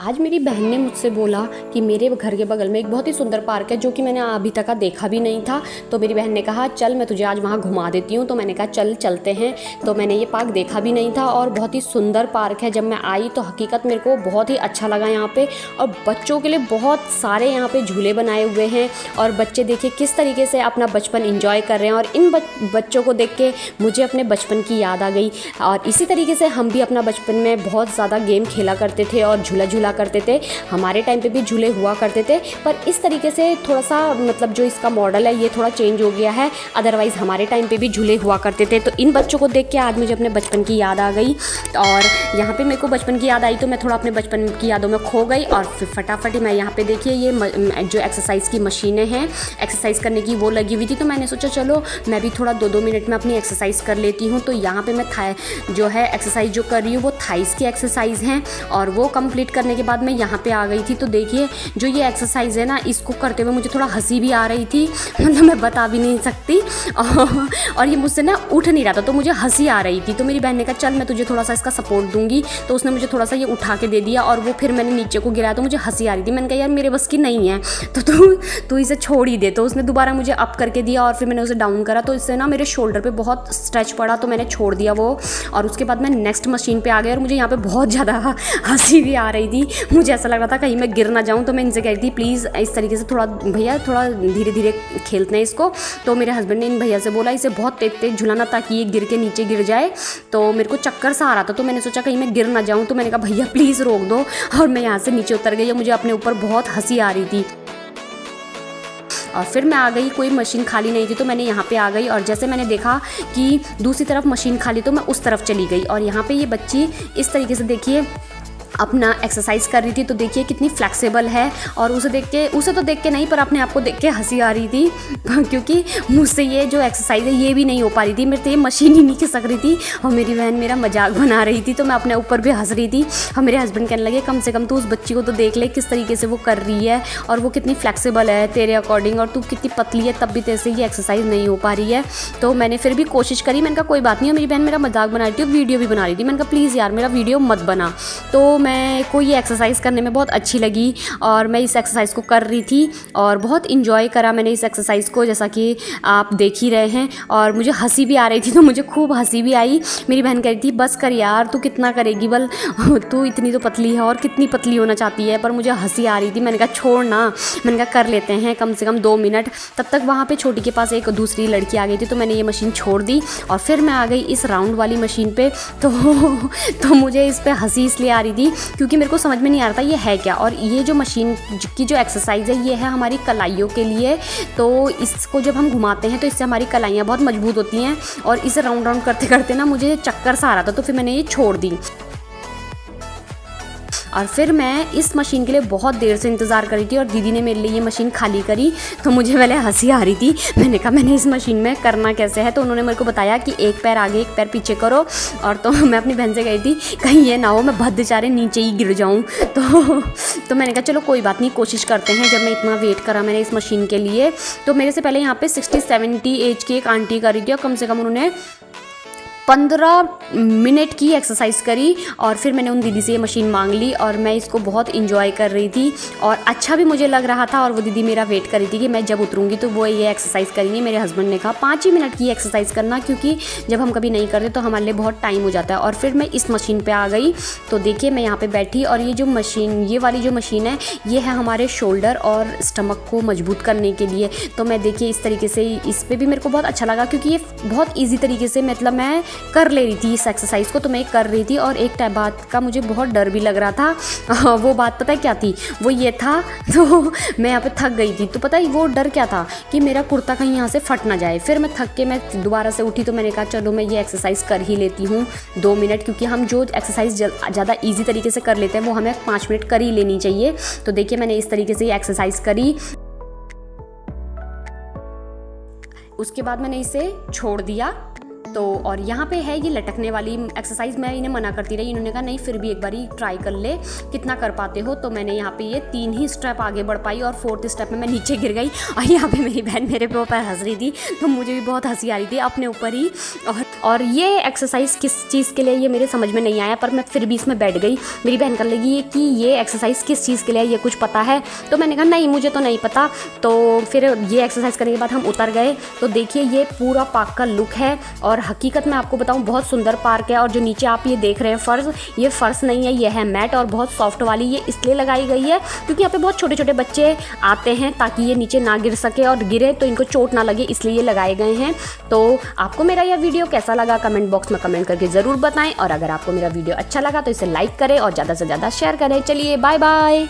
आज मेरी बहन ने मुझसे बोला कि मेरे घर के बगल में एक बहुत ही सुंदर पार्क है जो कि मैंने अभी तक देखा भी नहीं था। तो मेरी बहन ने कहा चल मैं तुझे आज वहाँ घुमा देती हूँ। तो मैंने कहा चल चलते हैं। तो मैंने ये पार्क देखा भी नहीं था और बहुत ही सुंदर पार्क है। जब मैं आई तो हकीकत मेरे को बहुत ही अच्छा लगा यहाँ पे। और बच्चों के लिए बहुत सारे यहाँ पे झूले बनाए हुए हैं और बच्चे देखिए किस तरीके से अपना बचपन इंजॉय कर रहे हैं। और इन बच्चों को देख के मुझे अपने बचपन की याद आ गई। और इसी तरीके से हम भी अपना बचपन में बहुत ज़्यादा गेम खेला करते थे और झूला झूला करते थे। हमारे टाइम पे भी झूले हुआ करते थे, पर इस तरीके से थोड़ा सा मतलब जो इसका मॉडल है ये थोड़ा चेंज हो गया है। अदरवाइज़ हमारे टाइम पे भी झूले हुआ करते थे। तो इन बच्चों को देख के आज मुझे अपने बचपन की याद आ गई। और यहाँ पे मेरे को बचपन की याद आई तो मैं थोड़ा अपने बचपन की यादों में खो गई। और फिर फटाफट मैं यहाँ पे देखिए ये जो एक्सरसाइज की मशीनें हैं, एक्सरसाइज करने की वो लगी हुई थी। तो मैंने सोचा चलो मैं भी थोड़ा 2-2 मिनट में अपनी एक्सरसाइज कर लेती हूँ। तो यहाँ पे मैं जो है एक्सरसाइज जो कर रही हूँ वो थाइस की एक्सरसाइज हैं। और वो कंप्लीट करने के बाद मैं यहाँ पे आ गई थी। तो देखिए जो ये एक्सरसाइज है ना, इसको करते हुए मुझे थोड़ा हंसी भी आ रही थी, मतलब मैं बता भी नहीं सकती। और ये मुझसे ना उठ नहीं रहा था तो मुझे हंसी आ रही थी। तो मेरी बहन ने कहा चल मैं तुझे थोड़ा सा इसका सपोर्ट दूंगी। तो उसने मुझे थोड़ा सा ये उठा के दे दिया और वो फिर मैंने नीचे को गिराया तो मुझे हंसी आ रही थी। मैंने कहा यार मेरे बस की नहीं है तो तू इसे छोड़ ही दे। तो उसने दोबारा मुझे अप करके दिया और फिर मैंने उसे डाउन करा। तो इससे ना मेरे शोल्डर पे बहुत स्ट्रेच पड़ा तो मैंने छोड़ दिया वो। और उसके बाद मैं नेक्स्ट मशीन पे आ गई और मुझे यहाँ पे बहुत ज़्यादा हंसी भी आ रही थी। मुझे ऐसा लग रहा था कहीं मैं गिर ना जाऊँ। तो मैं इनसे कह रही थी प्लीज़ इस तरीके से थोड़ा भैया थोड़ा धीरे धीरे खेलते हैं इसको। तो मेरे हस्बैंड ने इन भैया से बोला इसे बहुत तेज तेज झुलाना ताकि ये गिर के नीचे गिर जाए। तो मेरे को चक्कर सा आ रहा था तो मैंने सोचा कहीं मैं गिर ना जाऊँ। तो मैंने कहा भैया प्लीज़ रोक दो। और मैं यहाँ से नीचे उतर गई और मुझे अपने ऊपर बहुत हंसी आ रही थी। और फिर मैं आ गई, कोई मशीन खाली नहीं थी तो मैंने यहाँ पे आ गई। और जैसे मैंने देखा कि दूसरी तरफ मशीन खाली तो मैं उस तरफ चली गई। और यहाँ पे ये बच्ची इस तरीके से देखिए अपना एक्सरसाइज कर रही थी। तो देखिए कितनी फ्लेक्सिबल है। और उसे तो देख के नहीं पर अपने आप को देख के हंसी आ रही थी क्योंकि मुझसे ये जो एक्सरसाइज है ये भी नहीं हो पा रही थी। मेरे तो ये मशीन ही नहीं खिसक रही थी और मेरी बहन मेरा मजाक बना रही थी। तो मैं अपने ऊपर भी हंस रही थी। और मेरे हस्बैंड कहने लगे कम से कम तू उस बच्ची को तो देख ले किस तरीके से वो कर रही है और वो कितनी फ्लेक्सिबल है तेरे अकॉर्डिंग, और तू कितनी पतली है तब भी तेरे से ये एक्सरसाइज नहीं हो पा रही है। तो मैंने फिर भी कोशिश करी। मैंने कहा कोई बात नहीं है, मेरी बहन मेरा मजाक बना रही थी, वीडियो भी बना रही थी। मैंने कहा प्लीज़ यार मेरा वीडियो मत बना। तो मैं को ये एक्सरसाइज करने में बहुत अच्छी लगी और मैं इस एक्सरसाइज को कर रही थी और बहुत इंजॉय करा मैंने इस एक्सरसाइज को, जैसा कि आप देख ही रहे हैं। और मुझे हंसी भी आ रही थी तो मुझे खूब हंसी भी आई। मेरी बहन कह रही थी बस कर यार तू कितना करेगी, बल तू इतनी तो पतली है और कितनी पतली होना चाहती है। पर मुझे हंसी आ रही थी। मैंने कहा छोड़ ना, मैंने कहा कर लेते हैं कम से कम 2 मिनट। तब तक वहाँ पे छोटी के पास एक दूसरी लड़की आ गई थी तो मैंने ये मशीन छोड़ दी और फिर मैं आ गई इस राउंड वाली मशीन पे। तो मुझे इस पर हंसी इसलिए आ रही थी क्योंकि मेरे को समझ में नहीं आ रहा था ये है क्या। और ये जो मशीन की जो एक्सरसाइज है ये है हमारी कलाइयों के लिए। तो इसको जब हम घुमाते हैं तो इससे हमारी कलाइयाँ बहुत मजबूत होती हैं। और इसे राउंड राउंड करते करते ना मुझे चक्कर सा आ रहा था तो फिर मैंने ये छोड़ दी। और फिर मैं इस मशीन के लिए बहुत देर से इंतज़ार करी थी और दीदी ने मेरे लिए ये मशीन खाली करी। तो मुझे पहले हंसी आ रही थी। मैंने कहा मैंने इस मशीन में करना कैसे है। तो उन्होंने मेरे को बताया कि एक पैर आगे एक पैर पीछे करो। और तो मैं अपनी बहन से गई थी कहीं ये ना हो मैं भद्द चारे नीचे ही गिर जाऊँ। तो मैंने कहा चलो कोई बात नहीं कोशिश करते हैं। जब मैं इतना वेट करा मैंने इस मशीन के लिए तो मेरे से पहले यहाँ पर 60-70 एज की एक आंटी कर रही थी और कम से कम उन्होंने 15 मिनट की एक्सरसाइज करी। और फिर मैंने उन दीदी से ये मशीन मांग ली और मैं इसको बहुत इंजॉय कर रही थी और अच्छा भी मुझे लग रहा था। और वो दीदी मेरा वेट कर रही थी कि मैं जब उतरूँगी तो वो ये एक्सरसाइज करेंगी। मेरे हस्बैंड ने कहा 5 ही मिनट की एक्सरसाइज करना क्योंकि जब हम कभी नहीं करते तो हमारे लिए बहुत टाइम हो जाता है। और फिर मैं इस मशीन पर आ गई। तो देखिए मैं यहाँ पर बैठी और ये वाली जो मशीन है ये है हमारे शोल्डर और स्टमक को मजबूत करने के लिए। तो मैं देखिए इस तरीके से इस पर भी मेरे को बहुत अच्छा लगा क्योंकि ये बहुत ईजी तरीके से मतलब मैं कर ले रही थी इस एक्सरसाइज को। तो मैं कर रही थी और एक टाइम बात का मुझे बहुत डर भी लग रहा था। वो बात पता है क्या थी, वो ये था तो मैं यहाँ पे थक गई थी। तो पता है वो डर क्या था कि मेरा कुर्ता कहीं यहाँ से फट ना जाए। फिर मैं थक के मैं दोबारा से उठी तो मैंने कहा चलो मैं ये एक्सरसाइज कर ही लेती हूँ 2 मिनट, क्योंकि हम जो एक्सरसाइज ज़्यादा ईजी तरीके से कर लेते हैं वो हमें 5 मिनट कर ही लेनी चाहिए। तो देखिए मैंने इस तरीके से ये एक्सरसाइज करी। उसके बाद मैंने इसे छोड़ दिया तो और यहाँ पे है ये लटकने वाली एक्सरसाइज। मैं इन्हें मना करती रही, इन्होंने कहा नहीं फिर भी एक बारी ट्राई कर ले, कितना कर पाते हो। तो मैंने यहाँ पे ये 3 ही स्टेप आगे बढ़ पाई और 4th स्टेप में मैं नीचे गिर गई। और यहाँ पे मेरी बहन मेरे पे ऊपर हंस रही थी, तो मुझे भी बहुत हंसी आ रही थी अपने ऊपर ही। और ये एक्सरसाइज किस चीज़ के लिए ये मेरे समझ में नहीं आया, पर मैं फिर भी इसमें बैठ गई। मेरी बहन कर लगी कि ये एक्सरसाइज किस चीज़ के लिए ये कुछ पता है, तो मैंने कहा नहीं मुझे तो नहीं पता। तो फिर ये एक्सरसाइज करने के बाद हम उतर गए। तो देखिए ये पूरा पार्क का लुक है, और हकीकत में आपको बताऊं बहुत सुंदर पार्क है। और जो नीचे आप ये देख रहे हैं फर्श, ये फर्श नहीं है, ये है मैट, और बहुत सॉफ्ट वाली। ये इसलिए लगाई गई है क्योंकि यहाँ पे बहुत छोटे छोटे बच्चे आते हैं, ताकि ये नीचे ना गिर सके, और गिरे तो इनको चोट ना लगे, इसलिए ये लगाए गए हैं। तो आपको मेरा यह वीडियो कैसा लगा कमेंट बॉक्स में कमेंट करके ज़रूर बताएं, और अगर आपको मेरा वीडियो अच्छा लगा तो इसे लाइक करें और ज़्यादा से ज़्यादा शेयर करें। चलिए बाय बाय।